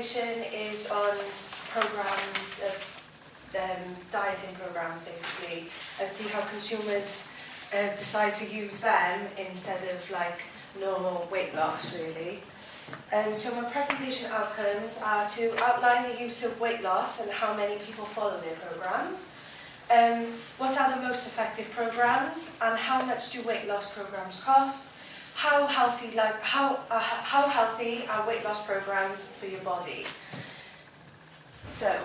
presentation is on programs of dieting programs basically, and see how consumers decide to use them instead of like normal weight loss really. So my presentation outcomes are to outline the use of weight loss and how many people follow their programs. What are the most effective programs and how much do weight loss programs cost? How healthy are weight loss programs for your body? So,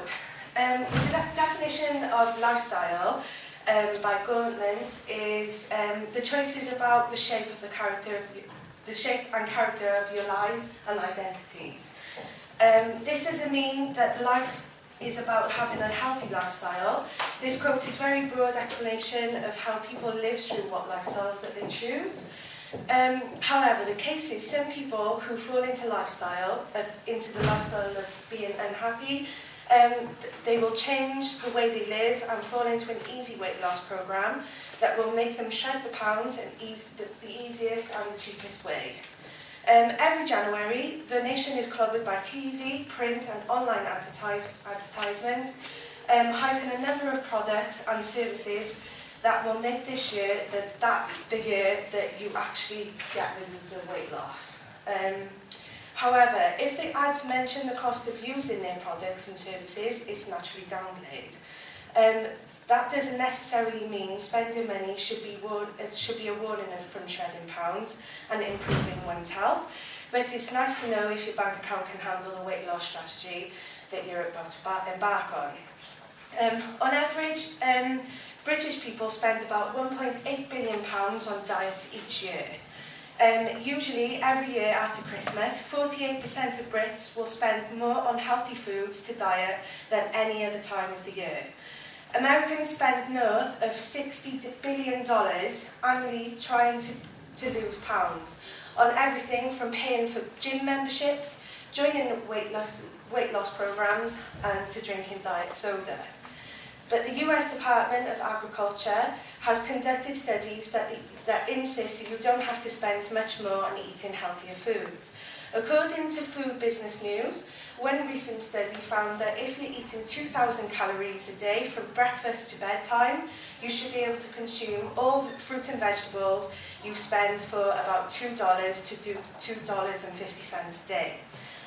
the definition of lifestyle by Gauntlet is the choices about the shape of the shape and character of your lives and identities. This doesn't mean that life is about having a healthy lifestyle. This quote is a very broad explanation of how people live through what lifestyles that they choose. However, the case is some people who fall into the lifestyle of being unhappy, they will change the way they live and fall into an easy weight loss program that will make them shed the pounds in the easiest and the cheapest way. Every January, the nation is clobbered by TV, print and online advertisements, hyping a number of products and services that will make this year the year that you actually get rid of the weight loss. However, if the ads mention the cost of using their products and services, it's naturally downplayed. That doesn't necessarily mean spending money should be a warning from shedding pounds and improving one's health, but it's nice to know if your bank account can handle the weight loss strategy that you're about to embark on. On average, British people spend about £1.8 billion on diets each year. Usually, every year after Christmas, 48% of Brits will spend more on healthy foods to diet than any other time of the year. Americans spend north of $60 billion annually trying to lose pounds on everything from paying for gym memberships, joining weight loss programs, and to drinking diet soda. But the US Department of Agriculture has conducted studies that insist that you don't have to spend much more on eating healthier foods. According to Food Business News, one recent study found that if you're eating 2,000 calories a day from breakfast to bedtime, you should be able to consume all the fruit and vegetables you spend for about $2 to $2.50 a day.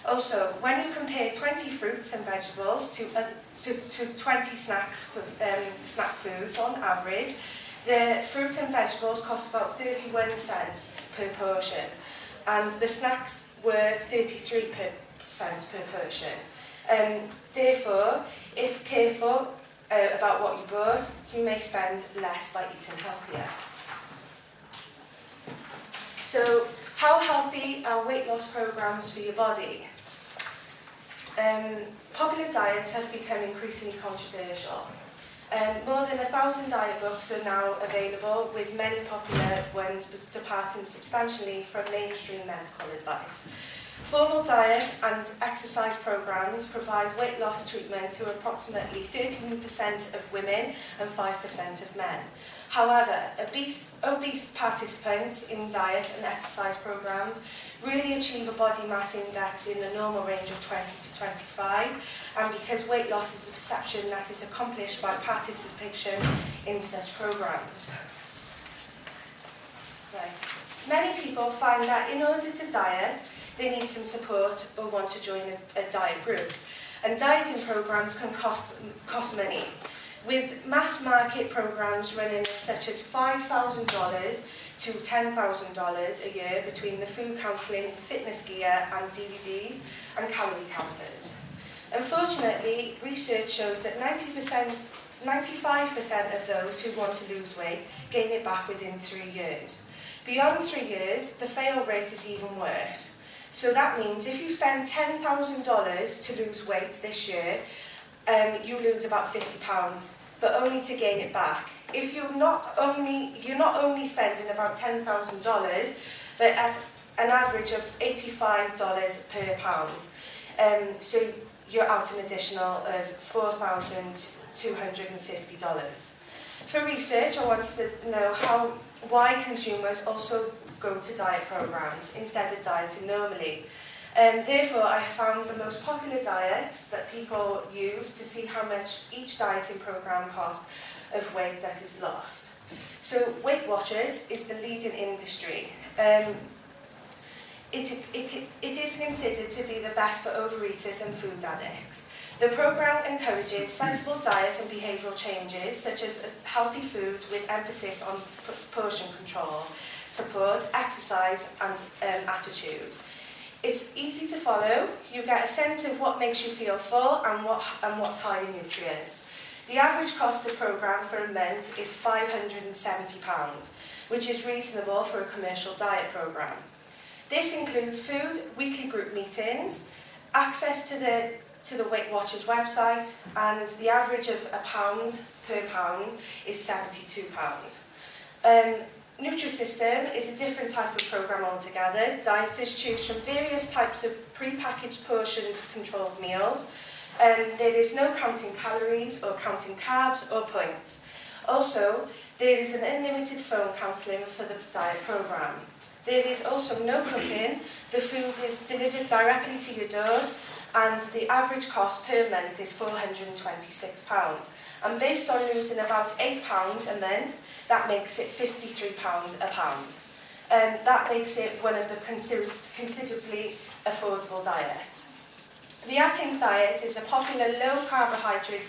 Also, when you compare 20 fruits and vegetables to 20 snack foods on average, the fruit and vegetables cost about 31 cents per portion, and the snacks were 33 cents per portion. Therefore, if careful about what you bought, you may spend less by eating healthier. So, how healthy are weight loss programs for your body? Popular diets have become increasingly controversial. More than 1,000 diet books are now available, with many popular ones departing substantially from mainstream medical advice. Formal diet and exercise programs provide weight loss treatment to approximately 13% of women and 5% of men. However, obese participants in diet and exercise programs really achieve a body mass index in the normal range of 20 to 25, and because weight loss is a perception that is accomplished by participation in such programs. Right. Many people find that in order to diet, they need some support or want to join a diet group. And dieting programs can cost money, with mass market programs running such as $5,000 to $10,000 a year between the food counselling, fitness gear and DVDs and calorie counters. Unfortunately, research shows that 95% of those who want to lose weight gain it back within 3 years. Beyond 3 years, the fail rate is even worse. So that means if you spend $10,000 to lose weight this year, you lose about £50, but only to gain it back. If you're not only spending about $10,000, but at an average of $85 per pound, so you're out an additional of $4,250. For research, I wanted to know why consumers also go to diet programs instead of dieting normally. Therefore, I found the most popular diets that people use to see how much each dieting programme costs of weight that is lost. So Weight Watchers is the leading industry. It is considered to be the best for overeaters and food addicts. The programme encourages sensible diet and behavioural changes, such as healthy food with emphasis on portion control, support, exercise and attitude. It's easy to follow. You get a sense of what makes you feel full and what's high in nutrients. The average cost of the programme for a month is £570, which is reasonable for a commercial diet programme. This includes food, weekly group meetings, access to the Weight Watchers website, and the average of £1 per pound is £72. Nutrisystem is a different type of programme altogether. Dieters choose from various types of pre-packaged portioned controlled meals. There is no counting calories or counting carbs or points. Also, there is an unlimited phone counselling for the diet programme. There is also no cooking. The food is delivered directly to your door, and the average cost per month is £426. And based on losing about £8 a month, that makes it £53 a pound. That makes it one of the considerably affordable diets. The Atkins diet is a popular low-carbohydrate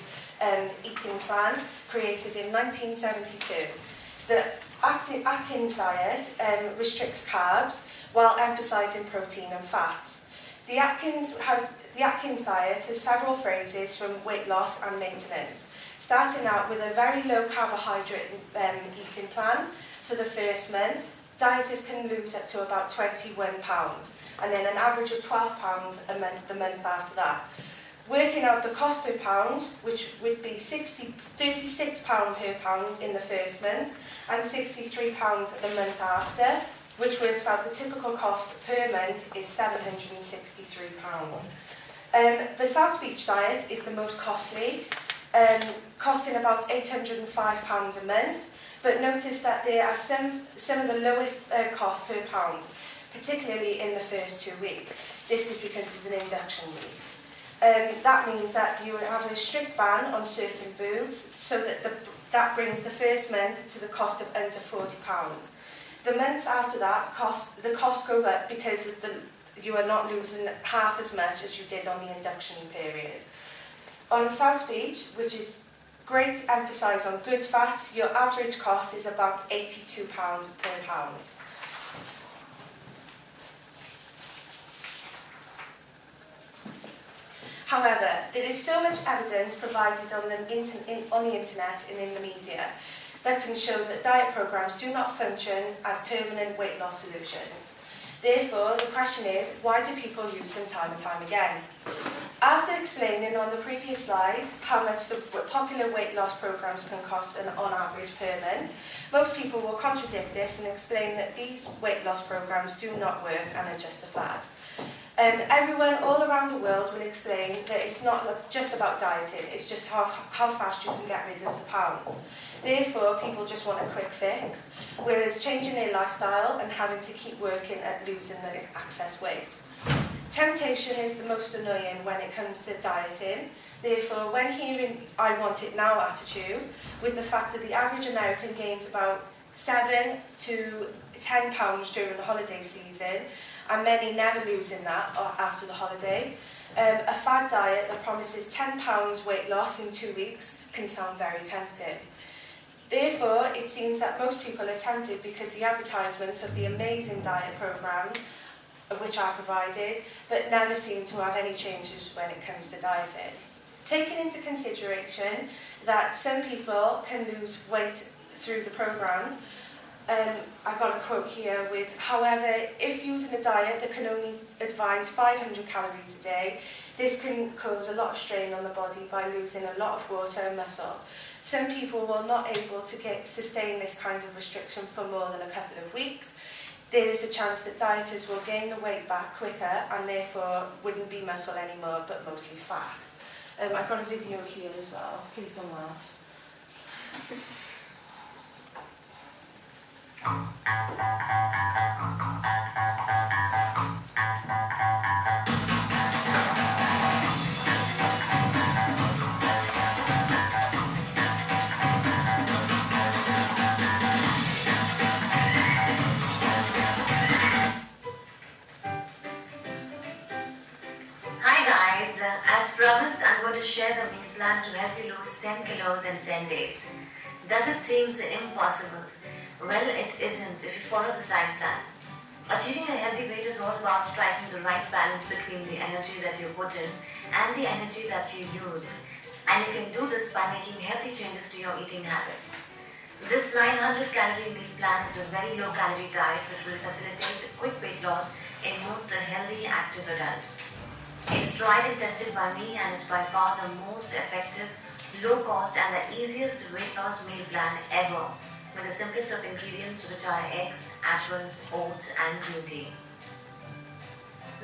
eating plan created in 1972. The Atkins diet restricts carbs while emphasising protein and fats. The Atkins diet has several phases from weight loss and maintenance, starting out with a very low carbohydrate eating plan for the first month. Dieters can lose up to about £21, and then an average of £12 a month the month after that. Working out the cost per pound, which would be £36 per pound in the first month and £63 the month after, which works out the typical cost per month is £763. The South Beach diet is the most costly, costing about £805 a month, but notice that there are some of the lowest costs per pound, particularly in the first 2 weeks. This is because it's an induction week. That means that you have a strict ban on certain foods, so that brings the first month to the cost of under £40. The months after that, the costs go up because you are not losing half as much as you did on the induction period. On South Beach, which is great emphasis on good fat, your average cost is about £82 per pound. However, there is so much evidence provided on the internet and in the media that can show that diet programmes do not function as permanent weight loss solutions. Therefore, the question is, why do people use them time and time again? After explaining on the previous slide how much the popular weight loss programmes can cost on average per month, most people will contradict this and explain that these weight loss programmes do not work and are just a fad. Everyone all around the world will explain that it's not just about dieting, it's just how fast you can get rid of the pounds. Therefore, people just want a quick fix, whereas changing their lifestyle and having to keep working at losing the excess weight. Temptation is the most annoying when it comes to dieting. Therefore, when hearing "I want it now" attitude, with the fact that the average American gains about £7 to £10 during the holiday season, and many never losing that after the holiday, a fad diet that promises £10 weight loss in 2 weeks can sound very tempting. Therefore, it seems that most people are tempted because the advertisements of the amazing diet programme, which are provided, but never seem to have any changes when it comes to dieting. Taking into consideration that some people can lose weight through the programmes, I've got a quote here with, however, if using a diet that can only advise 500 calories a day, this can cause a lot of strain on the body by losing a lot of water and muscle. Some people will not able to sustain this kind of restriction for more than a couple of weeks. There is a chance that dieters will gain the weight back quicker and therefore wouldn't be muscle anymore, but mostly fat. I've got a video here as well. Please don't laugh. guys, as promised, I'm going to share the meal plan to help you lose 10 kilos in 10 days. Does it seem impossible? Well, it isn't if you follow the diet plan. Achieving a healthy weight is all about striking the right balance between the energy that you put in and the energy that you use. And you can do this by making healthy changes to your eating habits. This 900 calorie meal plan is a very low calorie diet which will facilitate quick weight loss in most healthy active adults. It is tried and tested by me and is by far the most effective, low cost and the easiest weight loss meal plan ever, with the simplest of ingredients which are eggs, apples, oats and green tea.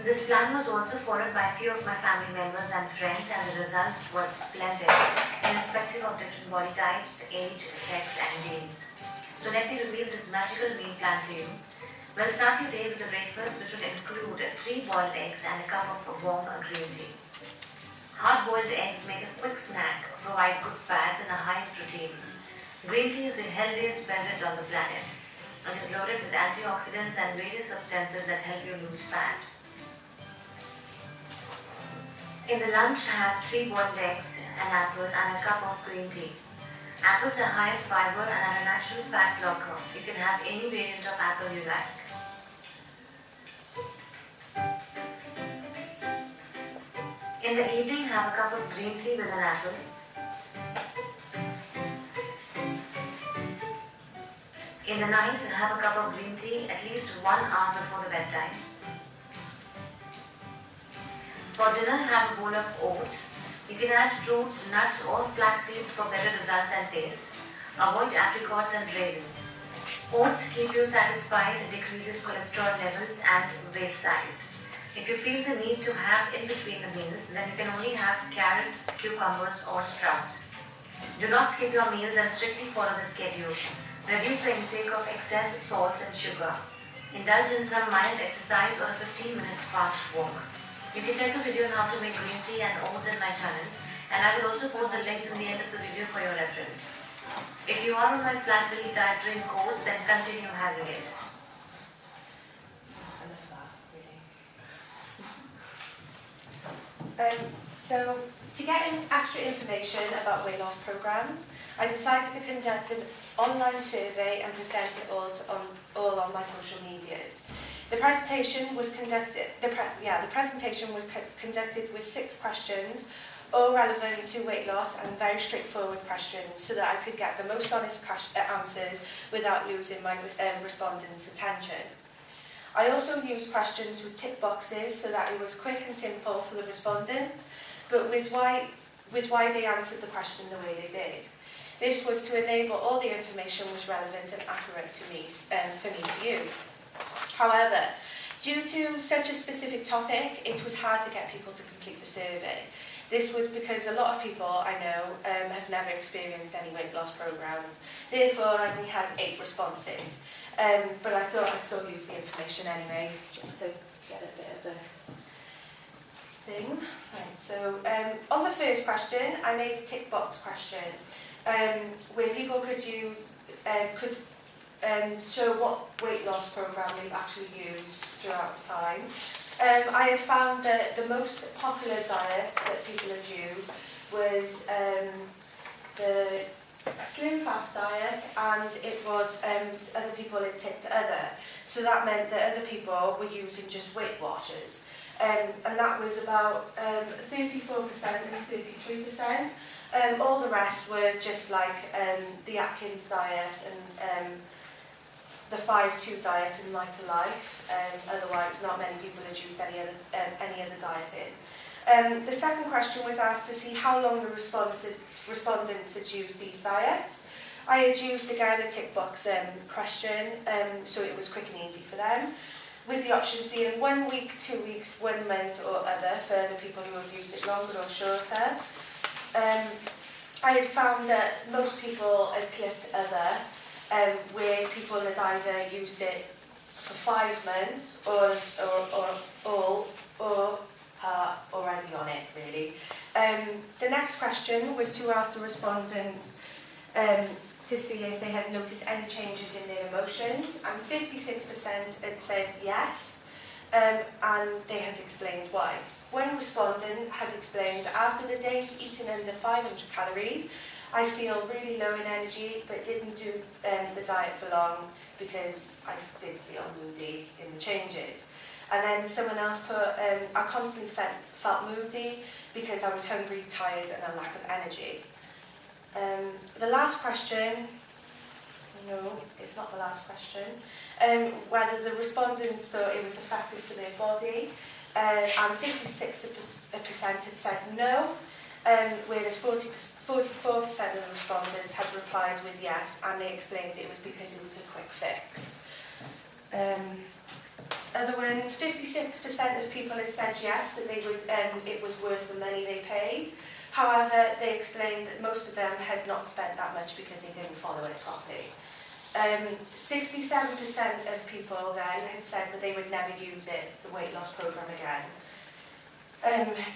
This plan was also followed by a few of my family members and friends, and the results were splendid, irrespective of different body types, age, sex and genes. So let me reveal this magical meal plan to you. We'll start your day with a breakfast which will include 3 boiled eggs and a cup of warm green tea. Hard-boiled eggs make a quick snack, provide good fats and a high protein. Green tea is the healthiest beverage on the planet. It is loaded with antioxidants and various substances that help you lose fat. In the lunch, have 3 boiled eggs, an apple and a cup of green tea. Apples are high in fiber and are a natural fat blocker. You can have any variant of apple you like. In the evening, have a cup of green tea with an apple. In the night, have a cup of green tea at least 1 hour before the bedtime. For dinner, have a bowl of oats. You can add fruits, nuts or flax seeds for better results and taste. Avoid apricots and raisins. Oats keep you satisfied, decreases cholesterol levels and waist size. If you feel the need to have in between the meals, then you can only have carrots, cucumbers or sprouts. Do not skip your meals and strictly follow the schedule. Reduce the intake of excess salt and sugar. Indulge in some mild exercise or a 15 minutes fast walk. You can check the video on how to make green tea and oats in my channel, and I will also post the links in the end of the video for your reference. If you are on my flat belly diet drink course, then continue having it. So, to get extra information about weight loss programs, I decided to conduct an online survey and present it all on my social medias. The presentation was conducted. The presentation was conducted with 6 questions, all relevant to weight loss and very straightforward questions, so that I could get the most honest answers without losing my respondents' attention. I also used questions with tick boxes so that it was quick and simple for the respondents, but with why they answered the question the way they did. This was to enable all the information was relevant and accurate to me, for me to use. However, due to such a specific topic, it was hard to get people to complete the survey. This was because a lot of people I know have never experienced any weight loss programs. Therefore, I only had 8 responses. But I thought I'd still use the information anyway, just to get a bit of a thing. Right, so on the first question, I made a tick box question, where people could show what weight loss program they've actually used throughout the time. I have found that the most popular diets that people have used was the Slim Fast diet, and it was other people had ticked other. So that meant that other people were using just Weight Watchers. And that was about 34% and 33%. All the rest were just like the Atkins diet and the 5-2 diet and Lighter Life. Otherwise, not many people had used any other dieting. The second question was asked to see how long the respondents had used these diets. I had used again a tick box question, so it was quick and easy for them, with the options being 1 week, 2 weeks, 1 month or other for the people who have used it longer or shorter. I had found that most people had clicked other, where people had either used it for 5 months or already on it, really. The next question was to ask the respondents to see if they had noticed any changes in their emotions, and 56% had said yes, and they had explained why. One respondent had explained that after the days eating under 500 calories, I feel really low in energy, but didn't do the diet for long because I did feel moody in the changes. And then someone else put, I constantly felt moody because I was hungry, tired, and a lack of energy. The last question, no, it's not the last question, whether the respondents thought it was effective for their body, and 56% had said no, whereas 44% of the respondents had replied with yes, and they explained it was because it was a quick fix. Other ones, 56% of people had said yes, that they would, it was worth the money they paid. However, they explained that most of them had not spent that much because they didn't follow it properly. 67% of people then had said that they would never use it, the weight loss program again,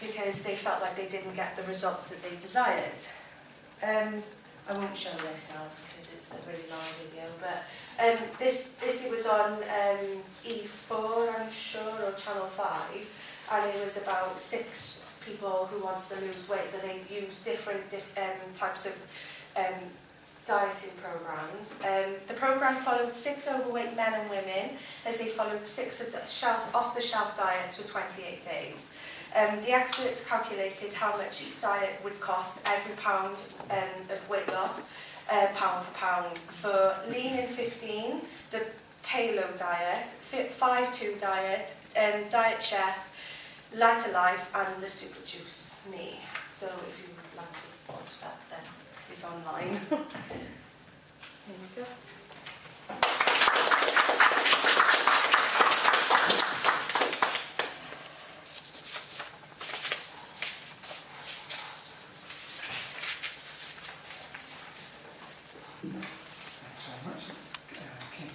because they felt like they didn't get the results that they desired. I won't show this now because it's a really long video, but this it was on E4, I'm sure, or Channel 5, and it was about 6 people who wanted to lose weight, but they used different types of dieting programs. The program followed 6 overweight men and women as they followed 6 of the off-the-shelf diets for 28 days. The experts calculated how much each diet would cost every pound of weight loss, pound for pound. For lean in 15, the Paleo diet, Fit 5-2 diet, Diet Chef, Lighter Life, and the Super Juice Me. So if you would like to watch that, then it's online. Here we go.